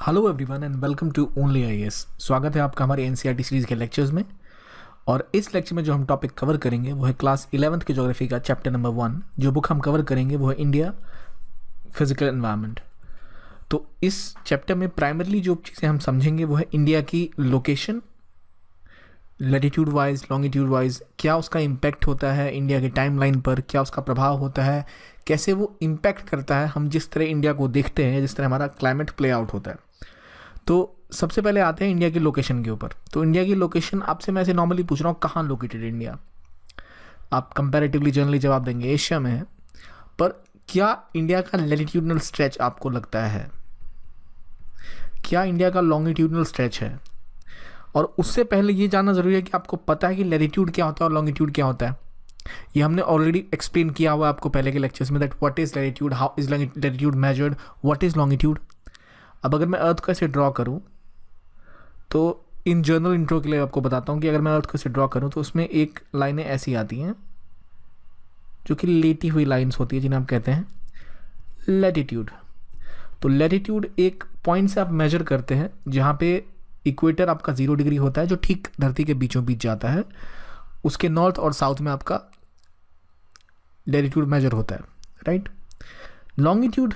Hello everyone and welcome to only IAS. स्वागत है आपका हमारे एनसीईआरटी सीरीज़ के लेक्चर्स में। और इस लेक्चर में जो हम टॉपिक कवर करेंगे वो है क्लास 11th की ज्योग्राफी का चैप्टर नंबर 1। जो बुक हम कवर करेंगे वो है इंडिया फिजिकल एनवायरनमेंट। तो इस चैप्टर में प्राइमरली जो चीज़ें हम समझेंगे वो है इंडिया की location, latitude wise longitude wise क्या उसका इम्पैक्ट होता है इंडिया के टाइमलाइन पर, क्या उसका प्रभाव होता है, कैसे वो इम्पैक्ट करता है हम जिस तरह इंडिया को देखते हैं, जिस तरह हमारा क्लाइमेट प्ले आउट होता है। तो सबसे पहले आते हैं इंडिया की लोकेशन के ऊपर। तो इंडिया की लोकेशन आपसे मैं ऐसे नॉर्मली पूछ रहा हूँ कहाँ लोकेटेड इंडिया। आप कंपैरेटिवली जनरली जवाब देंगे एशिया में है, पर क्या इंडिया का लैटिट्यूडनल स्ट्रेच आपको लगता है, क्या इंडिया का लॉन्गिट्यूडनल स्ट्रेच है? और उससे पहले ये जानना ज़रूरी है कि आपको पता है कि लैटिट्यूड क्या होता है और लॉन्गिट्यूड क्या होता है। ये हमने ऑलरेडी एक्सप्लेन किया हुआ है आपको पहले के लेक्चर्स में, that what is latitude, how is latitude measured, what is longitude. अब अगर मैं अर्थ को ऐसे ड्रॉ करूँ तो इन जनरल इंट्रो के लिए आपको बताता हूँ कि अगर मैं अर्थ को ऐसे ड्रॉ करूँ तो उसमें एक लाइनें ऐसी आती हैं जो कि लेटी हुई लाइंस होती है जिन्हें हम कहते हैं लैटिट्यूड। तो लैटिट्यूड एक पॉइंट से आप मेजर करते हैं जहाँ पे इक्वेटर आपका 0 डिग्री होता है, जो ठीक धरती के बीचों बीच जाता है। उसके नॉर्थ और साउथ में आपका लैटिट्यूड मेजर होता है, राइट। लॉन्गिट्यूड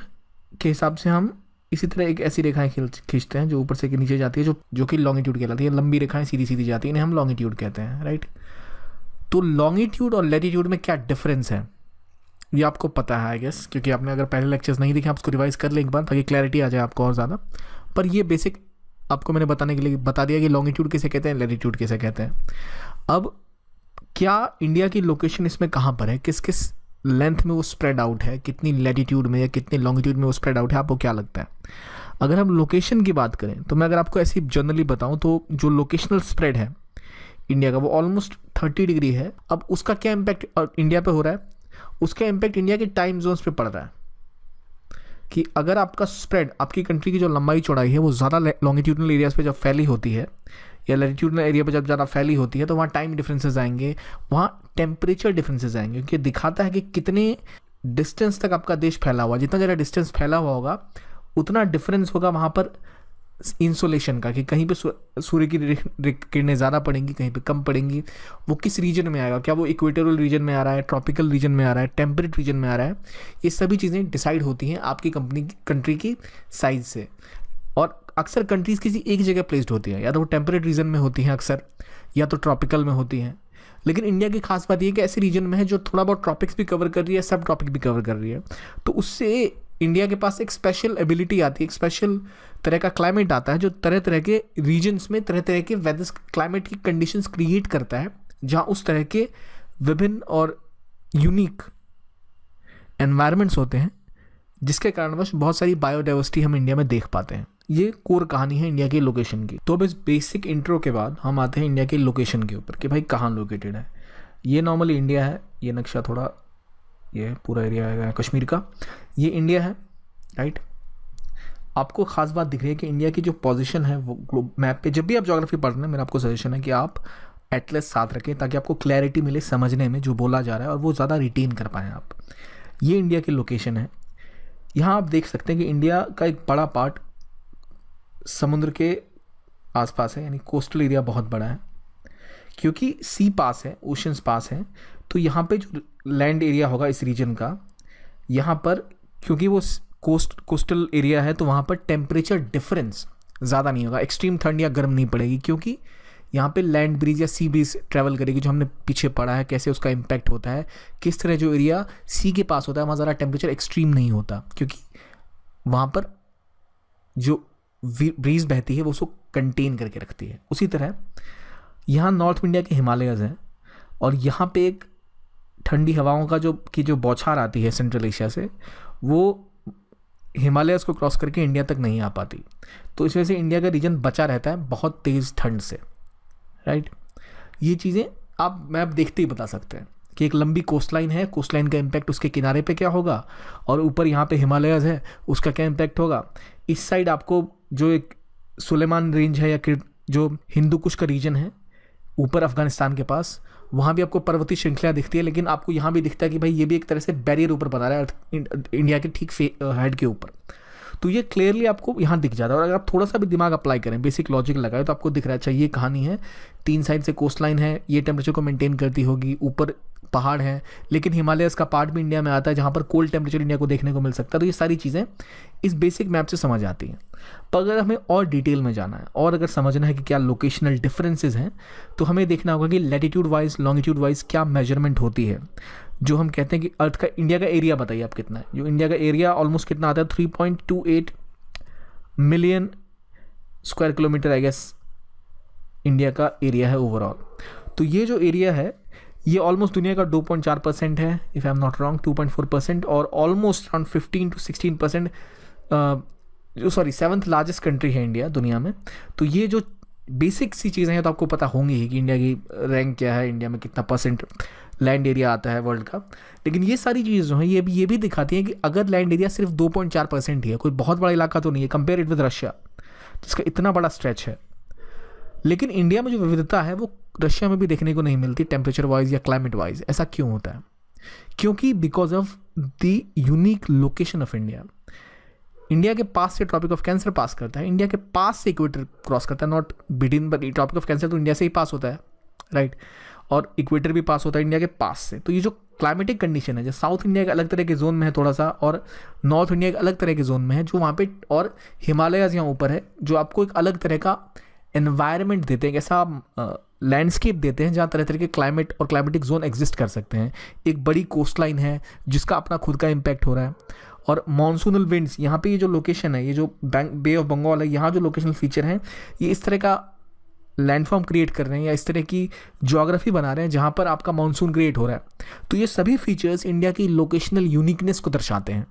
के हिसाब से हम इसी तरह एक ऐसी रेखाएं खींचते हैं जो ऊपर से नीचे जाती है, जो कि लॉन्गिट्यूड कहलाती है। लंबी रेखाएं सीधी सीधी जाती है, इन्हें हम लॉन्गिट्यूड कहते हैं, राइट। तो लॉन्गिट्यूड और लैटिट्यूड में क्या डिफरेंस है ये आपको पता है आई गेस, क्योंकि आपने अगर पहले लेक्चर्स नहीं देखे आप उसको रिवाइज कर लें एक बार ताकि क्लैरिटी आ जाए आपको और ज़्यादा। पर ये बेसिक आपको मैंने बताने के लिए बता दिया कि लॉन्गिट्यूड किसे कहते हैं, लैटिट्यूड किसे कहते हैं। अब क्या इंडिया की लोकेशन इसमें कहाँ पर है, किस किस लेंथ में वो स्प्रेड आउट है, कितनी लैटिट्यूड में या कितनी लॉन्गिट्यूड में वो स्प्रेड आउट है, आपको क्या लगता है? अगर हम लोकेशन की बात करें तो मैं अगर आपको ऐसी जनरली बताऊं तो जो लोकेशनल स्प्रेड है इंडिया का वो ऑलमोस्ट 30 डिग्री है। अब उसका क्या इम्पैक्ट इंडिया पे हो रहा है? उसका इम्पैक्ट इंडिया के टाइम जोन्स पे पड़ रहा है कि अगर आपका स्प्रेड, आपकी कंट्री की जो लंबाई चौड़ाई है वो ज़्यादा लॉन्गिट्यूडनल एरियाज पे जब फैली होती है या लैटिट्यूडनल एरिया पर जब ज़्यादा फैली होती है तो वहाँ टाइम डिफरेंसेस आएंगे, वहाँ टेम्परेचर डिफरेंसेस आएंगे, क्योंकि दिखाता है कि कितने डिस्टेंस तक आपका देश फैला हुआ। जितना ज़्यादा डिस्टेंस फैला हुआ होगा उतना डिफरेंस होगा वहाँ पर इंसोलेशन का, कि कहीं पे सूर्य की किरणें ज़्यादा पड़ेंगी, कहीं पे कम पड़ेंगी। वो किस रीजन में आएगा, क्या वो इक्वेटोरियल रीजन में आ रहा है, ट्रॉपिकल रीजन में आ रहा है, टेम्परेट रीजन में आ रहा है, ये सभी चीज़ें डिसाइड होती हैं आपकी कंट्री की साइज से। और अक्सर कंट्रीज़ किसी एक जगह प्लेस्ड होती हैं, या तो वो टेम्परेट रीजन में होती हैं अक्सर, या तो ट्रॉपिकल में होती हैं। लेकिन इंडिया की खास बात यह कि ऐसे रीजन में है जो थोड़ा बहुत ट्रॉपिक्स भी कवर कर रही है, सब ट्रॉपिक भी कवर कर रही है। तो उससे इंडिया के पास एक स्पेशल एबिलिटी आती है, एक स्पेशल तरह का क्लाइमेट आता है जो तरह तरह के रीजन्स में तरह तरह के वेदर क्लाइमेट की कंडीशंस क्रिएट करता है, जहाँ उस तरह के विभिन्न और यूनिक एनवायरनमेंट्स होते हैं जिसके कारणवश बहुत सारी बायोडाइवर्सिटी हम इंडिया में देख पाते हैं। ये कोर कहानी है इंडिया की लोकेशन की। तो अब इस बेसिक इंट्रो के बाद हम आते हैं इंडिया की लोकेशन के ऊपर कि भाई कहाँ लोकेटेड है। ये नॉर्मली इंडिया है, ये नक्शा थोड़ा, ये पूरा एरिया आएगा कश्मीर का, ये इंडिया है, राइट। आपको खास बात दिख रही है कि इंडिया की जो पोजीशन है वो मैप पे, जब भी आप ज्योग्राफी पढ़ रहे हैं मेरा आपको सजेशन है कि आप एटलस साथ रखें ताकि आपको क्लैरिटी मिले समझने में जो बोला जा रहा है और वो ज़्यादा रिटेन कर पाएँ आप। ये इंडिया की लोकेशन है। यहाँ आप देख सकते हैं कि इंडिया का एक बड़ा पार्ट समुद्र के आसपास है, यानी कोस्टल एरिया बहुत बड़ा है। क्योंकि सी पास है, ओशंस पास है, तो यहाँ पे जो लैंड एरिया होगा इस रीजन का, यहाँ पर क्योंकि वो कोस्टल एरिया है तो वहाँ पर टेम्परेचर डिफरेंस ज़्यादा नहीं होगा, एक्सट्रीम ठंड या गर्म नहीं पड़ेगी, क्योंकि यहाँ पे लैंड ब्रीज या सी ब्रीज ट्रैवल करेगी, जो हमने पीछे पढ़ा है कैसे उसका इम्पैक्ट होता है, किस तरह जो एरिया सी के पास होता है वहाँ ज़्यादा टेम्परेचर एक्सट्रीम नहीं होता, क्योंकि वहाँ पर जो ब्रीज बहती है वो उसको कंटेन करके रखती है। उसी तरह यहाँ नॉर्थ इंडिया के हिमालयज़ हैं और यहाँ पे एक ठंडी हवाओं का जो बौछार आती है सेंट्रल एशिया से, वो हिमालयस को क्रॉस करके इंडिया तक नहीं आ पाती। तो इस वजह से इंडिया का रीजन बचा रहता है बहुत तेज़ ठंड से, राइट। ये चीज़ें आप देखते ही बता सकते हैं कि एक लंबी कोस्ट लाइन है, कोस्ट लाइन का इम्पैक्ट उसके किनारे पे क्या होगा, और ऊपर यहाँ पे हिमालयस है उसका क्या इम्पैक्ट होगा। इस साइड आपको जो एक सुलेमान रेंज है या जो हिंदू कुश का रीजन है ऊपर अफगानिस्तान के पास, वहाँ भी आपको पर्वतीय श्रृंखला दिखती है, लेकिन आपको यहाँ भी दिखता है कि भाई ये भी एक तरह से बैरियर ऊपर बना रहा है इंडिया के ठीक हेड के ऊपर। तो ये क्लियरली आपको यहाँ दिख जाता है। और अगर आप थोड़ा सा भी दिमाग अप्लाई करें, बेसिक लॉजिक लगाए, तो आपको दिख रहा है अच्छा ये कहानी है, 3 साइड से कोस्ट लाइन है, ये टेम्परेचर को मेंटेन करती होगी, ऊपर पहाड़ है, लेकिन हिमालयस का पार्ट भी इंडिया में आता है जहाँ पर कोल्ड टेम्परेचर इंडिया को देखने को मिल सकता है। तो ये सारी चीज़ें इस बेसिक मैप से समझ आती हैं। पर अगर हमें और डिटेल में जाना है और अगर समझना है कि क्या लोकेशनल डिफरेंसेस हैं, तो हमें देखना होगा कि लैटिट्यूड वाइज लॉन्गिट्यूड वाइज क्या मेजरमेंट होती है। जो हम कहते हैं कि अर्थ का, इंडिया का एरिया बताइए आप कितना है। जो इंडिया का एरिया ऑलमोस्ट कितना आता है, 3.28 million square kilometre I guess India का एरिया है ओवरऑल। तो ये जो एरिया है ये ऑलमोस्ट दुनिया का 2.4% है, if I am not wrong 2.4%, और ऑलमोस्ट अराउंड 15 to 16% जो 7th लार्जेस्ट कंट्री है इंडिया दुनिया में। तो ये जो बेसिक सी चीज़ें हैं तो आपको पता होंगी ही कि इंडिया की रैंक क्या है, इंडिया में कितना परसेंट लैंड एरिया आता है वर्ल्ड का। लेकिन ये सारी चीज़ें जो हैं ये भी दिखाती हैं कि अगर लैंड एरिया सिर्फ 2.4% ही है, कोई बहुत बड़ा इलाका तो नहीं है कंपेयर इट विद रशिया जिसका इतना बड़ा स्ट्रेच है। लेकिन इंडिया में जो विविधता है वो रशिया में भी देखने को नहीं मिलती टेम्परेचर वाइज या क्लाइमेट वाइज। ऐसा क्यों होता है? क्योंकि because of the unique location of India. India के पास से ट्रॉपिक ऑफ कैंसर पास करता है, इंडिया के पास से इक्वेटर क्रॉस करता है, not between, but tropic of cancer तो इंडिया से ही पास होता है, राइट, और इक्वेटर भी पास होता है इंडिया के पास से। तो ये जो क्लाइमेटिक कंडीशन है, जो साउथ इंडिया के अलग तरह के जोन में है थोड़ा सा, और नॉर्थ इंडिया के अलग तरह के जोन में है जो वहाँ पे, और हिमालयाज यहाँ ऊपर है जो आपको एक अलग तरह का एनवायरनमेंट देते हैं, ऐसा लैंडस्केप देते हैं जहाँ तरह तरह के क्लाइमेट और क्लाइमेटिक जोन एग्जिस्ट कर सकते हैं। एक बड़ी कोस्ट लाइन है जिसका अपना खुद का इम्पैक्ट हो रहा है, और मानसूनल विंड्स, यहाँ पे ये जो लोकेशन है, ये जो बे ऑफ बंगाल है, यहाँ जो लोकेशनल फीचर हैं ये इस तरह का लैंडफॉर्म क्रिएट कर रहे हैं या इस तरह की ज्योग्राफी बना रहे हैं जहाँ पर आपका मानसून क्रिएट हो रहा है। तो ये सभी फीचर्स इंडिया की लोकेशनल यूनिकनेस को दर्शाते हैं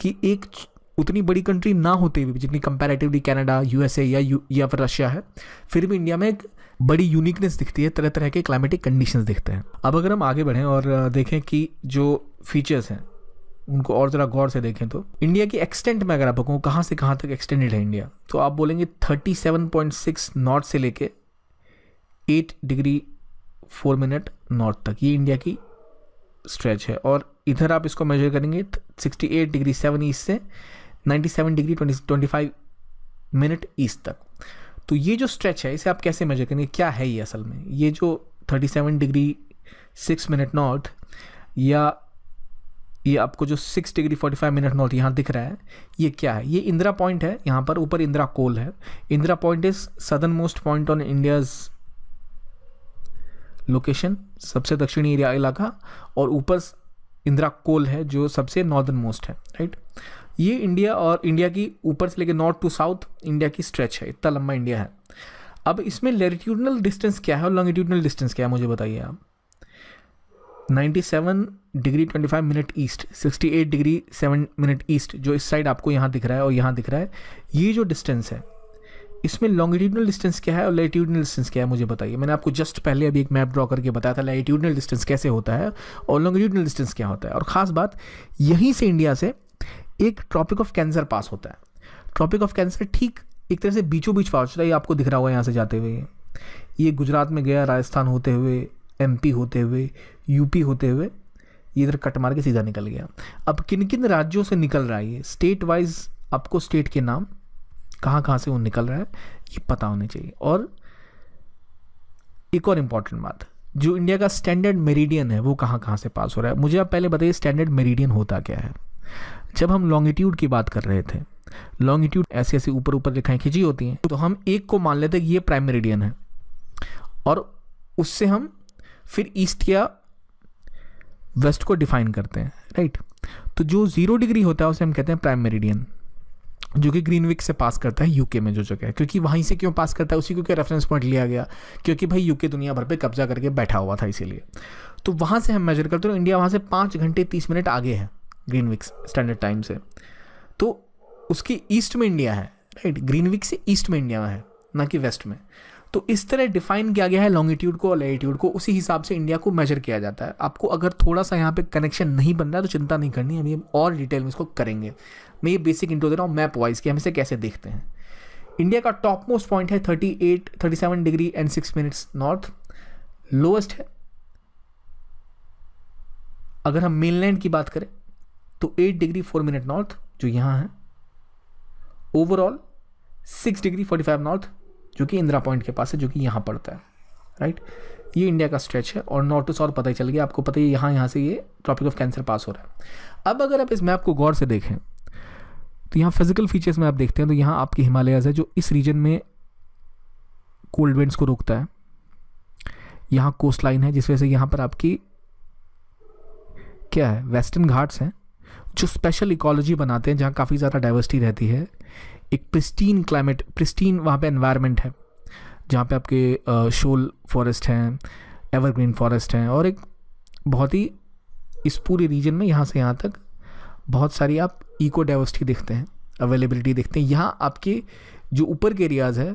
कि एक उतनी बड़ी कंट्री ना होते हुए भी, जितनी कंपैरेटिवली कनाडा, यूएसए या फिर रशिया है, फिर भी इंडिया में एक बड़ी यूनिकनेस दिखती है, तरह तरह के क्लाइमेटिक कंडीशंस दिखते हैं। अब अगर हम आगे बढ़ें और देखें कि जो फीचर्स हैं उनको और ज़रा गौर से देखें, तो इंडिया की एक्सटेंट में अगर आप कहूँ कहाँ से कहाँ तक एक्सटेंडेड है इंडिया, तो आप बोलेंगे 37.6 नॉर्थ से लेके 8 डिग्री 4 मिनट नॉर्थ तक ये इंडिया की स्ट्रेच है। और इधर आप इसको मेजर करेंगे 68 डिग्री 7 ईस्ट से 97 डिग्री 25 मिनट ईस्ट तक। तो ये जो स्ट्रेच है इसे आप कैसे मेजर करेंगे, क्या है ये असल में? ये जो 37 डिग्री 6 मिनट नॉर्थ, या ये आपको जो 6 डिग्री 45 मिनट नॉर्थ यहाँ दिख रहा है, ये क्या है? ये इंदिरा पॉइंट है, यहाँ पर ऊपर इंदिरा कोल है। Indira point is southern most point on India's location, सबसे दक्षिणी एरिया इलाका, और ऊपर इंदिरा कोल है जो सबसे नॉर्दर्न मोस्ट है, राइट। ये इंडिया और इंडिया की ऊपर से लेकर नॉर्थ टू साउथ इंडिया की स्ट्रेच है, इतना लंबा इंडिया है। अब इसमें लैटिट्यूडनल डिस्टेंस क्या है और लॉन्गिट्यूडनल डिस्टेंस क्या है मुझे बताइए आप। 97 degree 25 minute east, 68 degree 7 minute east जो इस साइड आपको यहाँ दिख रहा है और यहाँ दिख रहा है, ये जो डिस्टेंस है इसमें लॉन्गिट्यूडनल डिस्टेंस क्या है और लैटिट्यूडनल डिस्टेंस क्या है मुझे बताइए। मैंने आपको जस्ट पहले अभी एक मैप ड्रॉ करके बताया था लैटिट्यूडनल डिस्टेंस कैसे होता है और लॉन्गिट्यूडनल डिस्टेंस क्या होता है। और ख़ास बात, यहीं से इंडिया से एक ट्रॉपिक ऑफ कैंसर पास होता है। ट्रॉपिक ऑफ कैंसर ठीक एक तरह से बीचों बीच पास होता है, ये आपको दिख रहा होगा यहाँ से जाते हुए, ये गुजरात में गया, राजस्थान होते हुए, एमपी होते हुए, यूपी होते हुए, ये इधर कट मार के सीधा निकल गया। अब किन किन राज्यों से निकल रहा है ये, स्टेट वाइज आपको स्टेट के नाम कहाँ कहाँ से वो निकल रहा है ये पता होने चाहिए। और एक और इम्पॉर्टेंट बात, जो इंडिया का स्टैंडर्ड मेरिडियन है वो कहाँ कहाँ से पास हो रहा है मुझे आप पहले बताइए। स्टैंडर्ड मेरिडियन होता क्या है? जब हम लॉन्गिट्यूड की बात कर रहे थे, लॉन्गिट्यूड ऐसे ऐसे ऊपर ऊपर रेखाएं खींची होती हैं, तो हम एक को मान लेते हैं कि ये प्राइम मेरिडियन है और उससे हम फिर ईस्ट या वेस्ट को डिफाइन करते हैं, राइट। तो जो 0 डिग्री होता है उसे हम कहते हैं प्राइम मेरिडियन, जो कि ग्रीनविच से पास करता है यूके में जो जगह है। क्योंकि वहीं से क्यों पास करता है, उसी को क्या रेफरेंस पॉइंट लिया गया, क्योंकि भाई यूके दुनिया भर पे कब्जा करके बैठा हुआ था इसीलिए। तो वहाँ से हम मेजर करते हैं, इंडिया वहाँ से 5 घंटे 30 मिनट आगे है ग्रीनविच स्टैंडर्ड टाइम से। तो उसके ईस्ट में इंडिया है, राइट, ग्रीनविच से ईस्ट में इंडिया है, ना कि वेस्ट में। तो इस तरह डिफाइन किया गया है लॉन्गिट्यूड को और लैटिट्यूड को, उसी हिसाब से इंडिया को मेजर किया जाता है। आपको अगर थोड़ा सा यहाँ पे कनेक्शन नहीं बन रहा है तो चिंता नहीं करनी, अभी हम और डिटेल में इसको करेंगे। मैं ये बेसिक इंट्रो दे रहा हूँ मैप वाइज कि हम इसे कैसे देखते हैं। इंडिया का टॉप मोस्ट पॉइंट है 37 degree and 6 minutes north, lowest है अगर हम मेनलैंड की बात करें तो 8 डिग्री 4 मिनट नॉर्थ जो यहाँ है, ओवरऑल 6 डिग्री 45 नॉर्थ जो कि इंदिरा पॉइंट के पास है, जो कि यहाँ पड़ता है, राइट। ये इंडिया का स्ट्रेच है और नॉर्थ टू साउथ पता ही चल गया आपको, पता है यहाँ से ये ट्रॉपिक ऑफ कैंसर पास हो रहा है। अब अगर आप इस मैप को गौर से देखें तो यहाँ फिजिकल फीचर्स में आप देखते हैं तो यहाँ आपके हिमालयाज़ है जो इस रीजन में कोल्ड विंड्स को रोकता है। यहाँ कोस्ट लाइन है जिस वजह से यहाँ पर आपकी क्या है, वेस्टर्न घाट्स हैं जो स्पेशल इकोलॉजी बनाते हैं, जहाँ काफ़ी ज़्यादा डाइवर्सिटी रहती है। एक प्रिस्टीन क्लाइमेट, प्रिस्टीन वहाँ पे एनवायरनमेंट है जहाँ पे आपके शोल फॉरेस्ट हैं, एवरग्रीन फॉरेस्ट हैं, और एक बहुत ही इस पूरे रीजन में यहाँ से यहाँ तक बहुत सारी आप इको डाइवर्सिटी देखते हैं, अवेलेबिलिटी देखते हैं। यहाँ आपके जो ऊपर के एरियाज़ है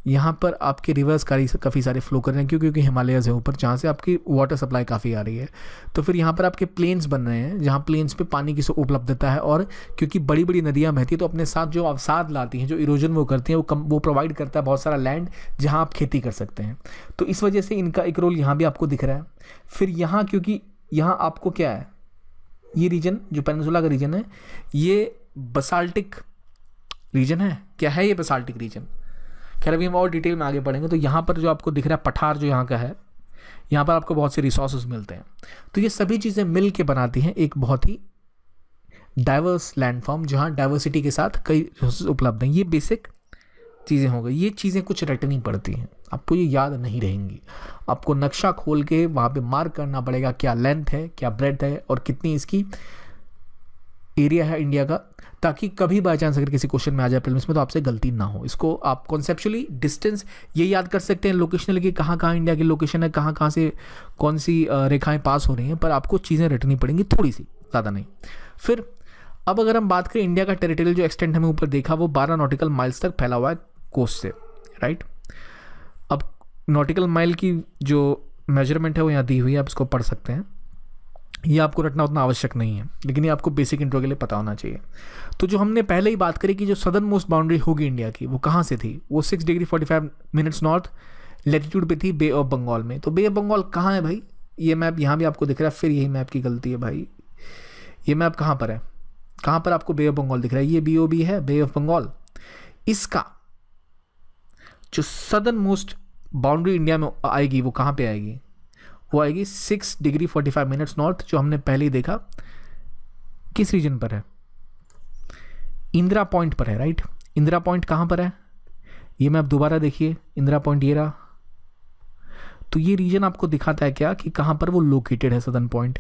यहाँ पर आपके रिवर्स काफ़ी सारे फ्लो कर रहे हैं क्योंकि हिमालयज़ है ऊपर, जहाँ से आपकी वाटर सप्लाई काफ़ी आ रही है। तो फिर यहाँ पर आपके प्लेन्स बन रहे हैं जहाँ प्लेन्स पे पानी की उपलब्धता है, और क्योंकि बड़ी बड़ी नदियाँ बहती हैं तो अपने साथ जो अवसाद लाती हैं, जो इरोजन वो करती हैं, वो प्रोवाइड करता है बहुत सारा लैंड जहाँ आप खेती कर सकते हैं। तो इस वजह से इनका एक रोल यहाँ भी आपको दिख रहा है। फिर यहाँ क्योंकि यहाँ आपको क्या है, ये रीजन जो पेनिनसुला का रीजन है ये बसाल्टिक रीजन है। क्या है ये बसाल्टिक रीजन, खैर अभी हम और डिटेल में आगे बढ़ेंगे। तो यहाँ पर जो आपको दिख रहा है पठार जो यहाँ का है, यहाँ पर आपको बहुत से रिसोर्सेज मिलते हैं। तो ये सभी चीज़ें मिल के बनाती हैं एक बहुत ही डाइवर्स लैंडफॉर्म जहाँ डाइवर्सिटी के साथ कई रिसोर्सेज उपलब्ध हैं। ये बेसिक चीज़ें हो गई। ये चीज़ें कुछ रटनी पड़ती हैं, आपको ये याद नहीं रहेंगी। आपको नक्शा खोल के वहाँ पे मार्क करना पड़ेगा क्या लेंथ है, क्या ब्रेड्थ है और कितनी इसकी एरिया है इंडिया का, ताकि कभी बाय चांस अगर किसी क्वेश्चन में आ जाए प्रीलिम्स में तो आपसे गलती ना हो। इसको आप कॉन्सेप्चुअली डिस्टेंस ये याद कर सकते हैं, लोकेशनल की कहाँ कहाँ इंडिया की लोकेशन है, कहाँ कहाँ से कौन सी रेखाएं पास हो रही हैं, पर आपको चीज़ें रटनी पड़ेंगी थोड़ी सी, ज़्यादा नहीं। फिर अब अगर हम बात करें इंडिया का टेरिटोरियल जो एक्सटेंट हमें ऊपर देखा वो 12 नॉटिकल माइल्स तक फैला हुआ है कोस्ट से, राइट। अब नॉटिकल माइल की जो मेजरमेंट है वो यहाँ दी हुई है, आप इसको पढ़ सकते हैं। ये आपको रटना उतना आवश्यक नहीं है, लेकिन ये आपको बेसिक इंट्रो के लिए पता होना चाहिए। तो जो हमने पहले ही बात करी कि जो सदर्न मोस्ट बाउंड्री होगी इंडिया की वो कहाँ से थी, वो 6 डिग्री 45 मिनट्स नॉर्थ लेटीट्यूड पे थी, बे ऑफ बंगाल में। तो बे ऑफ बंगाल कहाँ है भाई, ये मैप यहाँ भी आपको दिख रहा है, फिर यही मैप की गलती है भाई। ये मैप कहाँ पर है, कहाँ पर आपको बे ऑफ बंगाल दिख रहा है, ये BOB है, बे ऑफ बंगाल। इसका जो सदर्न मोस्ट बाउंड्री इंडिया में आएगी वो कहाँ पे आएगी, वो आएगी 6 डिग्री 45 मिनट्स नॉर्थ, जो हमने पहले ही देखा किस रीजन पर है, इंदिरा पॉइंट पर है, राइट। इंदिरा पॉइंट कहाँ पर है, ये मैप दोबारा देखिए, इंदिरा पॉइंट ये रहा। तो ये रीजन आपको दिखाता है क्या कि कहाँ पर वो लोकेटेड है southern point.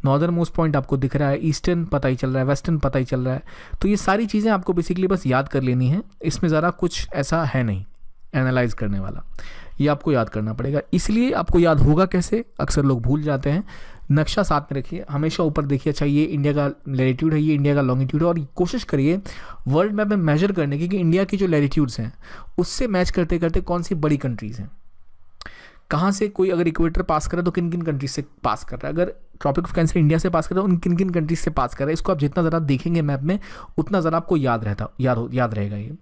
Northern most point आपको दिख रहा है, ईस्टर्न पता ही चल रहा है, वेस्टर्न पता ही चल रहा है। तो ये सारी चीज़ें आपको बेसिकली बस याद कर लेनी है, इसमें ज़रा कुछ ऐसा है नहीं एनालाइज करने वाला, ये आपको याद करना पड़ेगा। इसलिए आपको याद होगा कैसे, अक्सर लोग भूल जाते हैं। नक्शा साथ में रखिए, हमेशा ऊपर देखिए, अच्छा ये इंडिया का लैटिट्यूड है, ये इंडिया का लॉन्गिट्यूड है, और कोशिश करिए वर्ल्ड मैप में मेजर करने की कि इंडिया की जो लैटिट्यूड्स हैं उससे मैच करते करते कौन सी बड़ी कंट्रीज़ हैं, कहाँ से कोई अगर इक्वेटर पास कर रहा है तो किन किन कंट्रीज से पास कर रहा है, अगर ट्रॉपिक ऑफ कैंसर इंडिया से पास कर रहा है उन किन किन कंट्रीज से पास कर रहा है। इसको आप जितना ज़रा देखेंगे मैप में उतना ज़रा आपको याद रहेगा ये।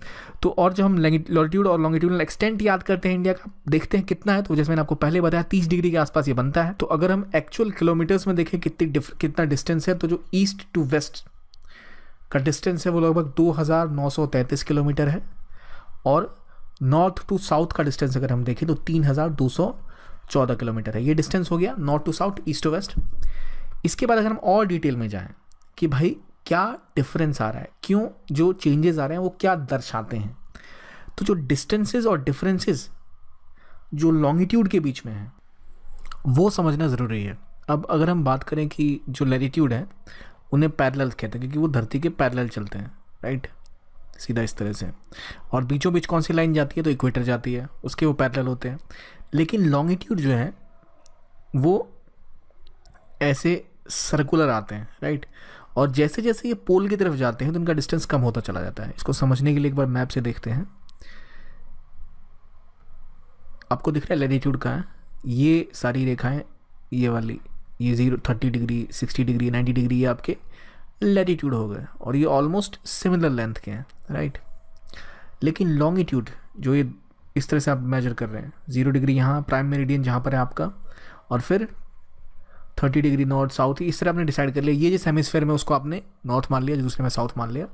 तो और जब हम लॉटिट्यूड और लॉन्गिट्यूडनल एक्सटेंट याद करते हैं इंडिया का, देखते हैं कितना है, तो जैसे मैंने आपको पहले बताया 30 डिग्री के आसपास ये बनता है। तो अगर हम एक्चुअल किलोमीटर्स में देखें कितना डिस्टेंस है, तो जो ईस्ट टू वेस्ट का डिस्टेंस है वो लगभग 2933 किलोमीटर है, और नॉर्थ टू साउथ का डिस्टेंस अगर हम देखें तो 3214 किलोमीटर है। ये डिस्टेंस हो गया north to south, east to west. इसके बाद अगर हम और डिटेल में जाएं कि भाई क्या डिफरेंस आ रहा है, क्यों जो चेंजेस आ रहे हैं वो क्या दर्शाते हैं, तो जो डिस्टेंसेस और डिफरेंसेस जो लॉन्गिट्यूड के बीच में है वो समझना ज़रूरी है। अब अगर हम बात करें कि जो लैटिट्यूड है उन्हें पैरेलल कहते हैं क्योंकि वो धरती के पैरेलल चलते हैं, राइट, सीधा इस तरह से, और बीचों बीच कौन सी लाइन जाती है, तो इक्वेटर जाती है, उसके वो पैरेलल होते हैं। लेकिन लॉन्गिट्यूड जो है वो ऐसे सर्कुलर आते हैं, राइट, और जैसे जैसे ये पोल की तरफ जाते हैं तो उनका डिस्टेंस कम होता चला जाता है। इसको समझने के लिए एक बार मैप से देखते हैं। आपको दिख रहा है लैटिट्यूड का है, ये सारी रेखाएं, ये वाली, ये 30 डिग्री 60 डिग्री 90 डिग्री ये आपके लैटिट्यूड हो गए, और ये ऑलमोस्ट सिमिलर लेंथ के हैं, राइट। लेकिन लॉन्गिट्यूड जो ये इस तरह से आप मेजर कर रहे हैं, 0 डिग्री यहाँ प्राइम मेरिडियन जहाँ पर है आपका, और फिर 30 डिग्री नॉर्थ साउथ, इस तरह आपने डिसाइड कर लिया। ये जिस हेमिस्फेयर में उसको आपने नॉर्थ मान लिया, दूसरे में साउथ मान लिया,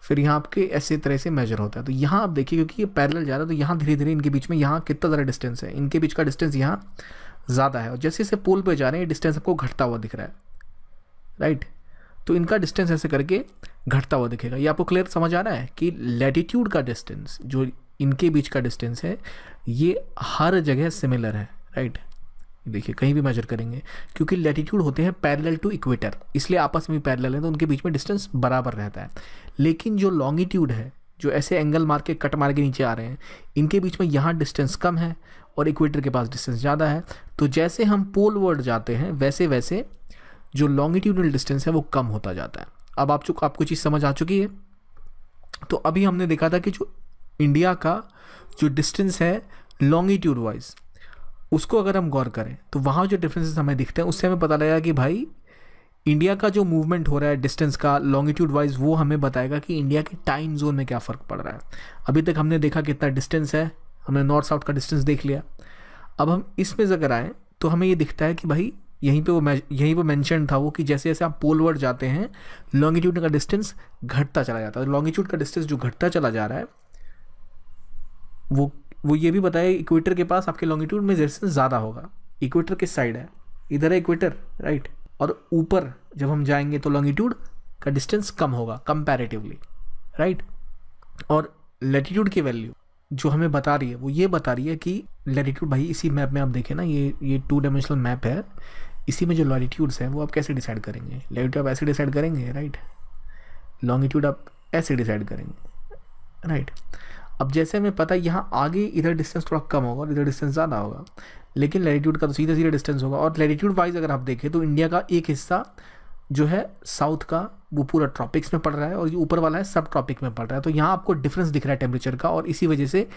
फिर यहाँ आपके ऐसे तरह से मेजर होता है। तो यहाँ आप देखिए क्योंकि ये पैरेलल जा रहा है तो यहाँ धीरे धीरे इनके बीच में यहाँ कितना ज़्यादा डिस्टेंस है, इनके बीच का डिस्टेंस यहाँ ज़्यादा है, और जैसे जैसे पोल पे जा रहे हैं डिस्टेंस आपको घटता हुआ दिख रहा है, राइट। तो इनका डिस्टेंस ऐसे करके घटता हुआ दिखेगा। ये आपको क्लियर समझ आ रहा है कि लैटिट्यूड का डिस्टेंस जो इनके बीच का डिस्टेंस है ये हर जगह सिमिलर है, राइट। देखिए कहीं भी मेजर करेंगे क्योंकि लैटिट्यूड होते हैं पैरेलल टू इक्वेटर, इसलिए आपस में पैरेलल है तो उनके बीच में डिस्टेंस बराबर रहता है। लेकिन जो लॉन्गिट्यूड है, जो ऐसे एंगल मार के कट मार के नीचे आ रहे हैं, इनके बीच में यहाँ डिस्टेंस कम है और इक्वेटर के पास डिस्टेंस ज़्यादा है। तो जैसे हम पोल वर्ड जाते हैं वैसे वैसे जो लॉन्गिट्यूडनल डिस्टेंस है वो कम होता जाता है। अब आपको चीज़ समझ आ चुकी है। तो अभी हमने देखा था कि जो इंडिया का जो डिस्टेंस है लॉन्गिट्यूड वाइज, उसको अगर हम गौर करें तो वहाँ जो डिफरेंसेस हमें दिखते हैं उससे हमें पता लगेगा कि भाई इंडिया का जो मूवमेंट हो रहा है डिस्टेंस का लॉन्गिट्यूड वाइज, वो हमें बताएगा कि इंडिया के टाइम जोन में क्या फ़र्क पड़ रहा है। अभी तक हमने देखा कितना डिस्टेंस है, हमने नॉर्थ साउथ का डिस्टेंस देख लिया। अब हम इसमें अगर आएँ तो हमें ये दिखता है कि भाई यहीं वो मेंशन था वो कि जैसे जैसे आप पोलवर्ड जाते हैं लॉन्गिट्यूड का डिस्टेंस घटता चला जाता है। लॉन्गिट्यूड का डिस्टेंस जो घटता चला जा रहा है वो ये भी बताया इक्वेटर के पास आपके लॉन्गिट्यूड में डिस्टेंस ज़्यादा होगा। इक्वेटर किस साइड है, इधर है इक्वेटर, राइट। और ऊपर जब हम जाएंगे तो लॉन्गिट्यूड का डिस्टेंस कम होगा कंपैरेटिवली, राइट। और लैटिट्यूड की वैल्यू जो हमें बता रही है वो ये बता रही है कि लैटिट्यूड, भाई इसी मैप में आप देखें ना, ये 2 डायमेंशनल मैप है, इसी में जो लॉन्गिट्यूड्स हैं वो आप कैसे डिसाइड करेंगे। लैटिट्यूड आप ऐसे डिसाइड करेंगे, राइट। लॉन्गिट्यूड आप ऐसे डिसाइड करेंगे, राइट। अब जैसे हमें पता है यहाँ आगे इधर डिस्टेंस थोड़ा कम होगा और इधर डिस्टेंस ज़्यादा होगा, लेकिन लैटिट्यूड का तो सीधा सीधा डिस्टेंस होगा। और लैटिट्यूड वाइज अगर आप देखें तो इंडिया का एक हिस्सा जो है साउथ का वो पूरा ट्रॉपिक्स में पड़ रहा है और ये ऊपर वाला है सब ट्रॉपिक में पड़ रहा है। तो यहाँ आपको डिफरेंस दिख रहा है टेम्परेचर का, और इसी वजह से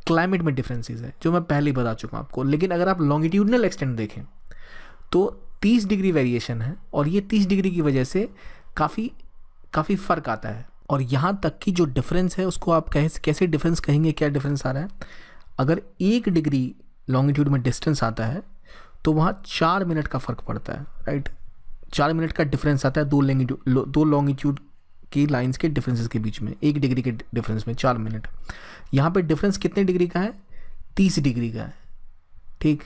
क्लाइमेट में डिफरेंसेस है जो मैं पहले ही बता चुका हूँ आपको। लेकिन अगर आप लॉन्गिट्यूडनल एक्सटेंट देखें तो 30 डिग्री वेरिएशन है, और ये 30 डिग्री की वजह से काफ़ी फ़र्क आता है। और यहाँ तक कि जो डिफरेंस है उसको आप कैसे डिफरेंस कहेंगे, क्या डिफरेंस आ रहा है। अगर 1 डिग्री लॉन्गिट्यूड में डिस्टेंस आता है तो वहाँ 4 मिनट का फ़र्क पड़ता है, राइट। 4 मिनट का डिफरेंस आता है दो लॉन्गिट्यूड की लाइंस के डिफरेंसेस के बीच में। 1 डिग्री के डिफरेंस में 4 मिनट। यहाँ पे डिफरेंस कितने डिग्री का है, 30 डिग्री का है, ठीक।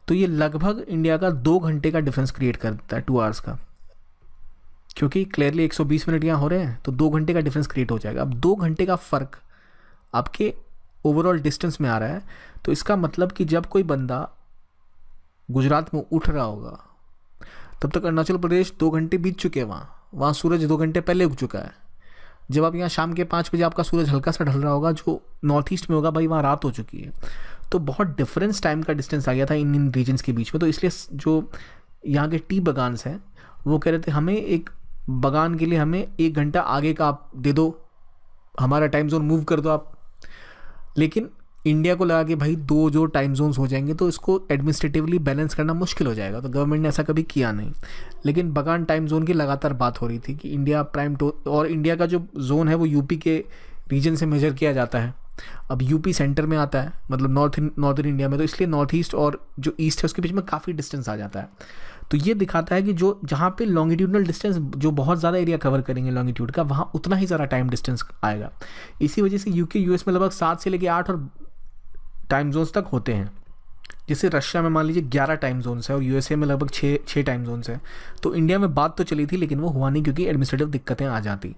तो ये लगभग इंडिया का 2 घंटे का डिफरेंस क्रिएट करता है, 2 आवर्स का, क्योंकि क्लियरली 120 मिनट यहाँ हो रहे हैं तो 2 घंटे का डिफरेंस क्रिएट हो जाएगा। अब 2 घंटे का फ़र्क आपके ओवरऑल डिस्टेंस में आ रहा है, तो इसका मतलब कि जब कोई बंदा गुजरात में उठ रहा होगा तब तक अरुणाचल प्रदेश 2 घंटे बीत चुके हैं, वहाँ सूरज 2 घंटे पहले उग चुका है। जब आप यहाँ शाम के 5 बजे आपका सूरज हल्का सा ढल रहा होगा, जो नॉर्थ ईस्ट में होगा, भाई वहाँ रात हो चुकी है। तो बहुत डिफरेंस टाइम का डिस्टेंस आ गया था इन रीजन्स के बीच में। तो इसलिए जो यहाँ के टी बगान्स हैं वो कह रहे थे हमें एक बगान के लिए हमें 1 घंटा आगे का आप दे दो, हमारा टाइम जोन मूव कर दो आप। लेकिन इंडिया को लगा कि भाई 2 जो टाइम जोन्स हो जाएंगे तो इसको एडमिनिस्ट्रेटिवली बैलेंस करना मुश्किल हो जाएगा, तो गवर्नमेंट ने ऐसा कभी किया नहीं। लेकिन बगान टाइम जोन की लगातार बात हो रही थी कि इंडिया और इंडिया का जो जोन है वो यूपी के रीजन से मेजर किया जाता है। अब यूपी सेंटर में आता है, मतलब नॉर्दर्न इंडिया में, तो इसलिए नॉर्थ ईस्ट और जो ईस्ट है उसके बीच में काफ़ी डिस्टेंस आ जाता है। तो ये दिखाता है कि जो जहाँ पे लॉन्गिट्यूडनल डिस्टेंस जो बहुत ज़्यादा एरिया कवर करेंगे लॉन्गिट्यूड का, वहाँ उतना ही ज़्यादा टाइम डिस्टेंस आएगा। इसी वजह से यूके यूएस में लगभग 7 से लेकर 8 और टाइम जोन्स तक होते हैं। जैसे रशिया में मान लीजिए 11 टाइम जोन्स है और यूएसए में लगभग 6 टाइम जोन्स है। तो इंडिया में बात तो चली थी लेकिन वो हुआ नहीं क्योंकि एडमिनिस्ट्रेटिव दिक्कतें आ जाती।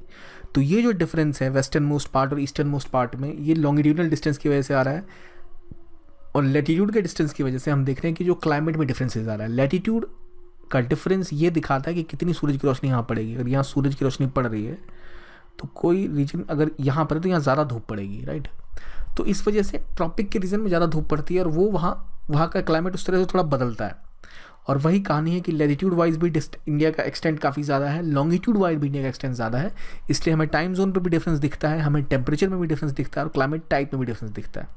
तो ये जो डिफरेंस है वेस्टर्न मोस्ट पार्ट और ईस्टर्न मोस्ट पार्ट में, ये लॉन्गिट्यूडनल डिस्टेंस की वजह से आ रहा है। और लैटिट्यूड के डिस्टेंस की वजह से हम देख रहे हैं कि जो क्लाइमेट में डिफरेंसेस आ रहा है। लैटिट्यूड का डिफरेंस ये दिखाता है कि कितनी सूरज की रोशनी यहाँ पड़ेगी। अगर यहाँ सूरज की रोशनी पड़ रही है तो कोई रीजन अगर यहाँ पर है तो यहाँ ज़्यादा धूप पड़ेगी, राइट। तो इस वजह से ट्रॉपिक के रीजन में ज़्यादा धूप पड़ती है और वो वहाँ का क्लाइमेट उस तरह से थोड़ा बदलता है। और वही कहानी है कि लैटिट्यूड वाइज भी इंडिया का एक्सटेंट काफ़ी ज़्यादा है, लॉन्गिट्यूड वाइज भी इंडिया का एक्सटेंट ज़्यादा है। इसलिए हमें टाइम जोन पर भी डिफरेंस दिखता है, हमें टेम्परेचर में भी डिफरेंस दिखता है और क्लाइमेट टाइप में भी डिफरेंस दिखता है।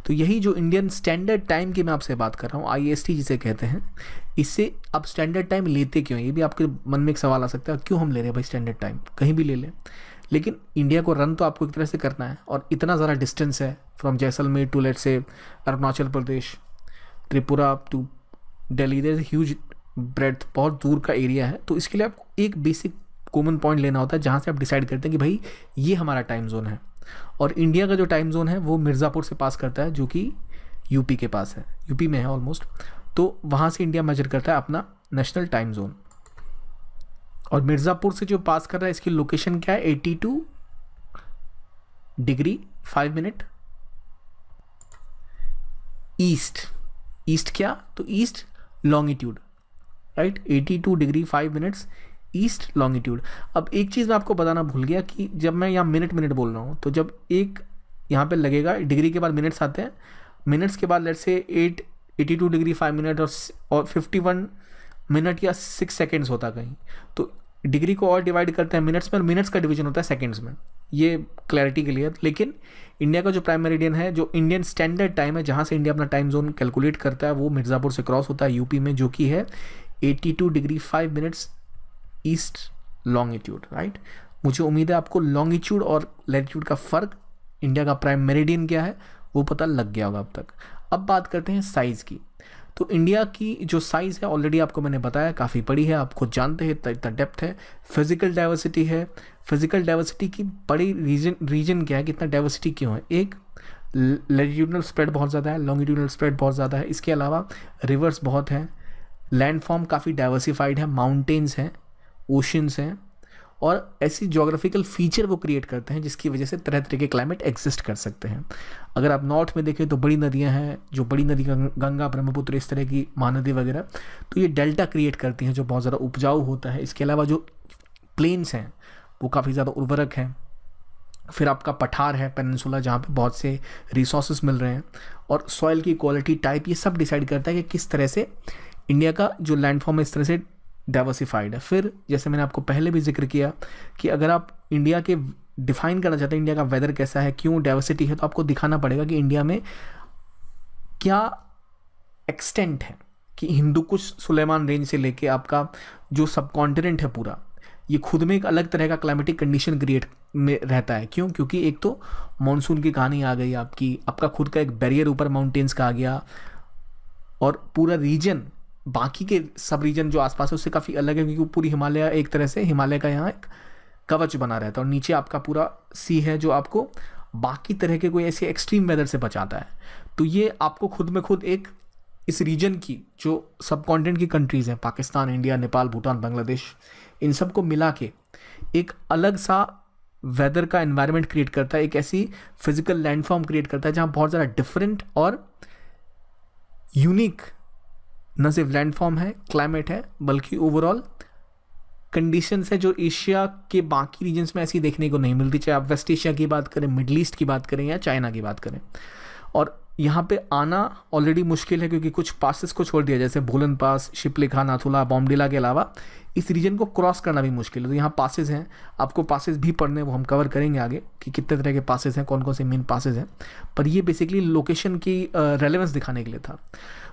तो यही जो इंडियन स्टैंडर्ड टाइम की मैं आपसे बात कर रहा हूँ, IST जिसे कहते हैं, इससे अब स्टैंडर्ड टाइम लेते क्यों, ये भी आपके मन में एक सवाल आ सकता है, क्यों हम ले रहे हैं भाई स्टैंडर्ड टाइम, कहीं भी ले लें। लेकिन इंडिया को रन तो आपको एक तरह से करना है और इतना ज़्यादा डिस्टेंस है from Jaisalmer to let's say Arunachal Pradesh, Tripura to Delhi, there is huge breadth, बहुत दूर का एरिया है। तो इसके लिए आपको एक बेसिक कॉमन पॉइंट लेना होता है जहाँ से आप डिसाइड करते हैं कि भाई ये हमारा टाइम जोन है। और इंडिया का जो टाइम जोन है वो मिर्ज़ापुर से पास करता है, जो कि यूपी के पास है, यूपी में है ऑलमोस्ट। तो वहाँ से इंडिया मेजर करता है अपना नेशनल टाइम जोन। और मिर्ज़ापुर से जो पास कर रहा है इसकी लोकेशन क्या है, 82 डिग्री 5 मिनट ईस्ट। ईस्ट क्या, तो east longitude, right, 82 degree 5 minutes east longitude. अब एक चीज़ मैं आपको बताना भूल गया कि जब मैं यहाँ मिनट बोल रहा हूँ, तो जब एक यहाँ पे लगेगा डिग्री के बाद मिनट्स आते हैं, मिनट्स के बाद लेट्स से 82 डिग्री 5 मिनट और 51 मिनट या 6 सेकेंड्स होता कहीं, तो डिग्री को और डिवाइड करते हैं मिनट्स में, और मिनट्स का डिवीजन होता है सेकेंड्स में। ये क्लैरिटी के लिए। लेकिन इंडिया का जो प्राइम मेरिडियन है, जो इंडियन स्टैंडर्ड टाइम है, जहाँ से इंडिया अपना टाइम जोन कैलकुलेट करता है, वो मिर्ज़ापुर से क्रॉस होता है यूपी में, जो कि है 82 degree 5 minutes east longitude, right. मुझे उम्मीद है आपको लॉन्गिट्यूड और लैटिट्यूड का फ़र्क, इंडिया का प्राइम मेरिडियन क्या है, वो पता लग गया होगा अब तक। अब बात करते हैं साइज़ की। तो इंडिया की जो साइज़ है ऑलरेडी आपको मैंने बताया, काफ़ी बड़ी है, आप खुद जानते हैं इतना डेप्थ है। फिजिकल डाइवर्सिटी है, फिजिकल डाइवर्सिटी की बड़ी रीजन क्या है, कि इतना डाइवर्सिटी क्यों है। एक, लैटिट्यूडनल स्प्रेड बहुत ज़्यादा है, लॉन्गिट्यूडनल स्प्रेड बहुत ज़्यादा है, इसके अलावा रिवर्स बहुत हैं, लैंडफॉर्म काफ़ी डाइवर्सिफाइड है, माउंटेन्स हैं, ओशंस हैं, और ऐसी जोग्राफिकल फीचर वो क्रिएट करते हैं जिसकी वजह से तरह तरह के क्लाइमेट एग्जिस्ट कर सकते हैं। अगर आप नॉर्थ में देखें तो बड़ी नदियां हैं, जो बड़ी नदी गंगा, ब्रह्मपुत्र, इस तरह की महानदी वगैरह, तो ये डेल्टा क्रिएट करती हैं जो बहुत ज़्यादा उपजाऊ होता है। इसके अलावा जो प्लेन्स हैं वो काफ़ी ज़्यादा उर्वरक हैं। फिर आपका पठार है, पेनिनसुला, जहाँ पे बहुत से रिसोर्सेज मिल रहे हैं, और सॉइल की क्वालिटी, टाइप, ये सब डिसाइड करता है कि किस तरह से इंडिया का जो लैंडफॉर्म है इस तरह से डाइवर्सिफाइड है। फिर जैसे मैंने आपको पहले भी जिक्र किया कि अगर आप इंडिया के डिफाइन करना चाहते हैं इंडिया का वेदर कैसा है, क्यों डाइवर्सिटी है, तो आपको दिखाना पड़ेगा कि इंडिया में क्या एक्सटेंट है, कि हिंदुकुश सुलेमान रेंज से लेके आपका जो सब कॉन्टिनेंट है पूरा, ये खुद में एक अलग तरह का क्लाइमेटिक कंडीशन क्रिएट में रहता है। क्यों? क्योंकि एक तो मानसून की कहानी आ गई आपकी, आपका खुद का एक बैरियर ऊपर माउंटेन्स का आ गया, और पूरा रीजन बाकी के सब रीजन जो आसपास है उससे काफ़ी अलग है, क्योंकि पूरी हिमालय एक तरह से हिमालय का यहाँ एक कवच बना रहता है, और नीचे आपका पूरा सी है जो आपको बाकी तरह के कोई ऐसे एक्सट्रीम वेदर से बचाता है। तो ये आपको खुद में खुद एक इस रीजन की जो सब कॉन्टिनेंट की कंट्रीज़ हैं, पाकिस्तान, इंडिया, नेपाल, भूटान, बांग्लादेश, इन सब को मिला के एक अलग सा वेदर का एनवायरनमेंट क्रिएट करता है, एक ऐसी फिजिकल लैंडफॉर्म क्रिएट करता है जहाँ बहुत ज़्यादा डिफरेंट और यूनिक न सिर्फ लैंडफॉर्म है, क्लाइमेट है, बल्कि ओवरऑल कंडीशंस है जो एशिया के बाकी रीजन्स में ऐसी देखने को नहीं मिलती, चाहे आप वेस्ट एशिया की बात करें, मिडल ईस्ट की बात करें, या चाइना की बात करें। और यहाँ पे आना ऑलरेडी मुश्किल है, क्योंकि कुछ पासेस को छोड़ दिया, जैसे बोलन पास, शिपलिखा, नाथुला, बॉम्डिला के अलावा इस रीजन को क्रॉस करना भी मुश्किल है। तो यहाँ पासेस हैं, आपको पासेस भी पढ़ने, वो हम कवर करेंगे आगे कि कितने तरह के पासेस हैं, कौन कौन से मेन पासेस हैं, पर ये बेसिकली लोकेशन की रेलेवेंस दिखाने के लिए था।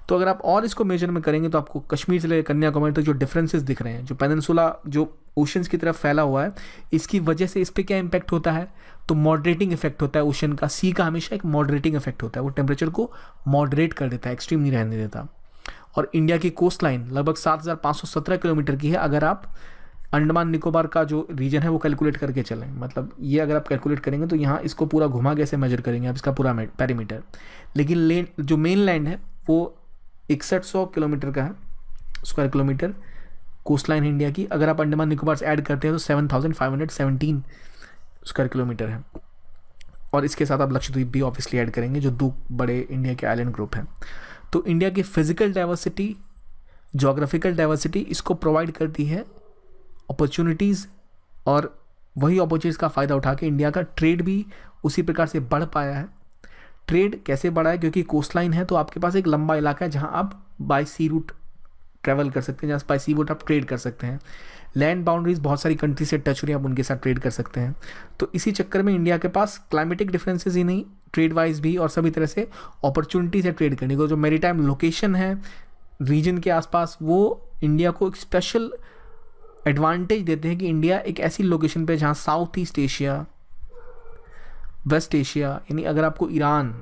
तो अगर आप और इसको मेजर में करेंगे तो आपको कश्मीर से लेकर कन्याकुमारी तक जो डिफरेंसेस दिख रहे हैं, जो पेनिनसुला जो ओशंस की तरफ फैला हुआ है, इसकी वजह से इस पर क्या इम्पैक्ट होता है, तो मॉडरेटिंग इफेक्ट होता है ओशन का। सी का हमेशा एक मॉडरेटिंग इफेक्ट होता है, वो टेम्परेचर को मॉडरेट कर देता है, एक्सट्रीम नहीं रहने देता। और इंडिया की कोस्ट लाइन लगभग 7,517 किलोमीटर की है, अगर आप अंडमान निकोबार का जो रीजन है वो कैलकुलेट करके चलें, मतलब ये अगर आप कैलकुलेट करेंगे तो यहाँ इसको पूरा घुमा के ऐसे मेजर करेंगे आप इसका पूरा पेरीमीटर। लेकिन लैंड जो मेन लैंड है वो 6100 किलोमीटर का है, square kilometre coast line India की। अगर आप अंडमान निकोबार से ऐड करते हैं तो 7517 स्क्वायर किलोमीटर है, और इसके साथ आप लक्षद्वीप भी ऑब्वियसली ऐड करेंगे, जो 2 बड़े इंडिया के आइलैंड ग्रुप हैं। तो इंडिया की फिजिकल डाइवर्सिटी, जोग्राफिकल डाइवर्सिटी इसको प्रोवाइड करती है अपॉर्चुनिटीज़, और वही अपॉर्चुनिटीज़ का फ़ायदा उठा के इंडिया का ट्रेड भी उसी प्रकार से बढ़ पाया है। ट्रेड कैसे बढ़ा है? क्योंकि कोस्ट लाइन है तो आपके पास एक लंबा इलाका है जहां आप बाय सी रूट ट्रैवल कर सकते हैं, जहाँ बाय सी रूट आप ट्रेड कर सकते हैं। लैंड बाउंड्रीज बहुत सारी कंट्री से टच हो रही है, आप उनके साथ ट्रेड कर सकते हैं। तो इसी चक्कर में इंडिया के पास क्लाइमेटिक डिफरेंसेस ही नहीं, ट्रेड वाइज भी और सभी तरह से अपॉर्चुनिटीज़ है ट्रेड करने को। जो मैरीटाइम लोकेशन है रीजन के आसपास, वो इंडिया को एक स्पेशल एडवांटेज देते हैं कि इंडिया एक ऐसी लोकेशन पे जहाँ south east Asia, west Asia, यानी अगर आपको ईरान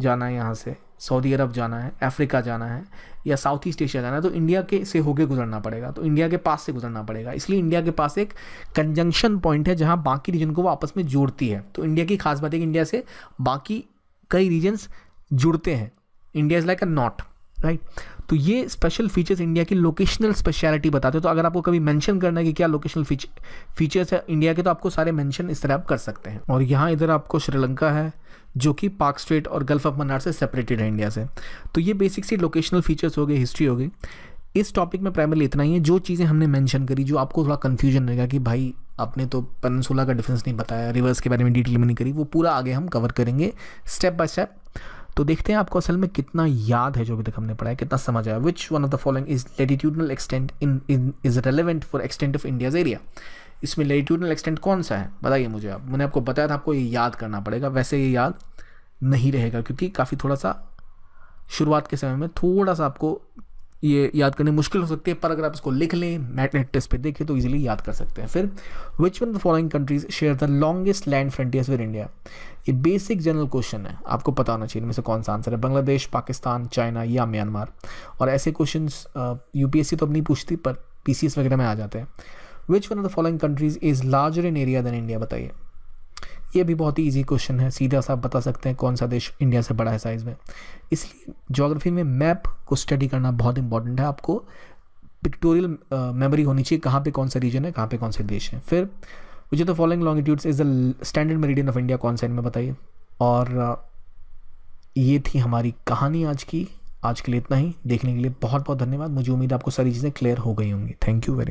जाना है यहाँ से सऊदी अरब जाना है, अफ्रीका जाना है या साउथ ईस्ट एशिया जाना है, तो इंडिया के से होके गुजरना पड़ेगा, तो इंडिया के पास से गुजरना पड़ेगा। इसलिए इंडिया के पास एक कंजंक्शन पॉइंट है जहाँ बाकी रीजन को वो आपस में जोड़ती है। तो इंडिया की खास बात है कि इंडिया से बाकी कई रीजन्स जुड़ते हैं। India is like a not, right. तो ये स्पेशल फीचर्स इंडिया की लोकेशनल स्पेशलिटी बताते हैं। तो अगर आपको कभी मेंशन करना है कि क्या लोकेशनल फीचर्स है इंडिया के, तो आपको सारे मेंशन इस तरह आप कर सकते हैं। और यहाँ इधर आपको श्रीलंका है जो कि पाक स्ट्रेट और गल्फ ऑफ मन्नार से सेपरेटेड है इंडिया से। तो ये बेसिक सी लोकेशनल फीचर्स हो गए, हिस्ट्री हो गई। इस टॉपिक में प्राइमरली इतना ही है। जो चीज़ें हमने मेंशन करी, जो आपको थोड़ा कन्फ्यूजन रहेगा कि भाई आपने तो पेनिनसुला का डिफरेंस नहीं बताया, रिवर्स के बारे में डिटेल में नहीं करी, वो पूरा आगे हम कवर करेंगे स्टेप बाय स्टेप। तो देखते हैं आपको असल में कितना याद है जो अभी तक हमने पढ़ा है, कितना समझ आया। विच one of the following is latitudinal extent is relevant for extent of India's area. इसमें लैटिट्यूडनल एक्सटेंट कौन सा है बताइए मुझे आप। मैंने आपको बताया था आपको ये याद करना पड़ेगा, वैसे ये याद नहीं रहेगा क्योंकि काफ़ी थोड़ा सा शुरुआत के समय में थोड़ा सा आपको ये याद करनी मुश्किल हो सकती है, पर अगर आप इसको लिख लें, मैग्नेट टेस्ट पे देखें तो इजीली याद कर सकते हैं। फिर विच one of the following countries share the longest land frontiers with India. ये बेसिक जनरल क्वेश्चन है, आपको पता होना चाहिए इनमें से कौन सा आंसर है, बांग्लादेश, पाकिस्तान, चाइना या म्यांमार। और ऐसे क्वेश्चन यूपीएससी तो अब नहीं पूछती पर पीसीएस वगैरह में आ जाते हैं। Which one of the following countries is larger in area than India, बताइए। ये भी बहुत ही इजी क्वेश्चन है, सीधा सा आप बता सकते हैं कौन सा देश इंडिया से बड़ा है साइज़ में। इसलिए ज्योग्राफी में मैप को स्टडी करना बहुत इंपॉर्टेंट है। आपको पिक्टोरियल मेमोरी होनी चाहिए, कहाँ पे कौन सा रीजन है, कहाँ पे कौन से देश हैं। फिर which the following longitudes is the standard meridian of India, कौन सा इनमें बताइए। और ये थी हमारी कहानी आज की। आज के लिए इतना ही। देखने के लिए बहुत बहुत धन्यवाद। मुझे उम्मीद है आपको सारी चीज़ें क्लियर हो गई होंगी। Thank you very much.